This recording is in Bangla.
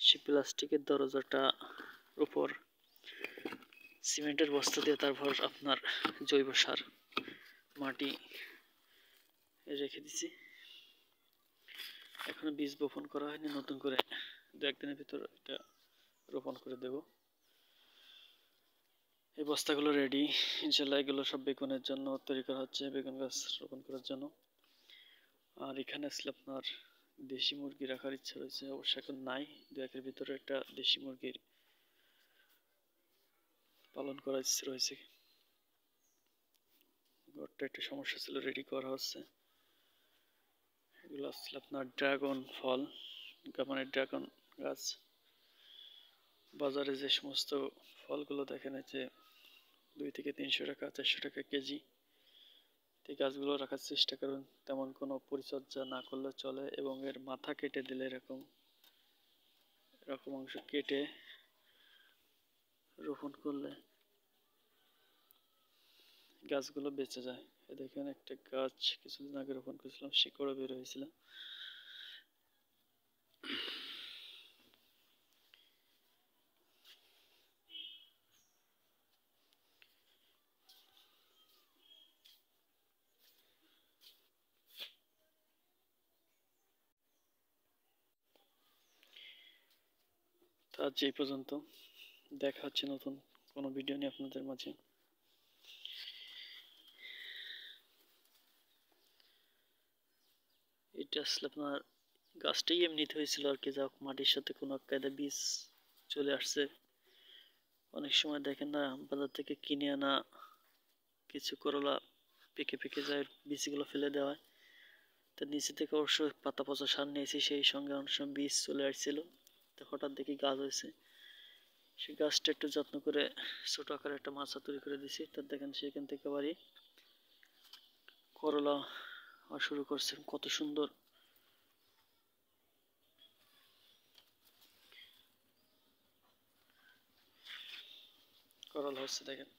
সে প্লাস্টিকের দরজাটা উপর সিমেন্টের বস্তা দিয়ে তারপর আপনার জৈব সার মাটি রেখে দিছি। এখনো বীজ বপন করা হয়নি, নতুন করে 2-1 দিনের ভিতর এটা রোপণ করে দেব। এই বস্তাগুলো রেডি, ইনশাল্লাহ এগুলো সব বেগুনের জন্য তৈরি করা হচ্ছে, বেগুন গাছ রোপণ করার জন্য। আর এখানে আসলে আপনার দেশি মুরগি রাখার ইচ্ছা রয়েছে, অবশ্য এখন নাই। 2-1 ভিতরে একটা দেশি মুরগির পালন করার ইচ্ছে রয়েছে। ঘরটা একটু সমস্যা ছিল, রেডি করা হচ্ছে। এগুলো আসলে আপনার ড্রাগন ফল, মানে ড্রাগন গাছ। বাজারে যে সমস্ত ফলগুলো দেখেন যে 2 থেকে 300 টাকা 400 টাকা কেজি, এই গাছগুলো রাখার চেষ্টা করুন। তেমন কোনো পরিচর্যা না করলে চলে, এবং এর মাথা কেটে দিলে এরকম অংশ কেটে রোপণ করলে গাছগুলো বেঁচে যায়। দেখেন একটা গাছ কিছুদিন আগে রোপণ করেছিলাম, শিকড়ও বের হয়েছিল। তো আজ এই পর্যন্ত, দেখা হচ্ছে নতুন কোনো ভিডিও নিয়ে আপনাদের মাঝে। এটা আসলে আপনার গাছটাই এমনিতে হয়েছিল আর কি, যাক মাটির সাথে কোনো কায়দা বীজ চলে আসছে। অনেক সময় দেখেন না, বাজার থেকে কিনে আনা কিছু করলা পেকে যায়, বীজগুলো ফেলে দেওয়া হয়। তো নিচে থেকে অবশ্য পাতা পচা সার নিয়েছি, সেই সঙ্গে অনেক সময় বীজ চলে আসছিল। তো হঠাৎ দেখি গাছ হয়েছে, সেই গাছটা একটু যত্ন করে ছোট আকারে একটা মাচা তৈরি করে দিছি। তো দেখেন সেখান থেকে আবারই করলা শুরু করছে, কত সুন্দর করলা হচ্ছে দেখেন।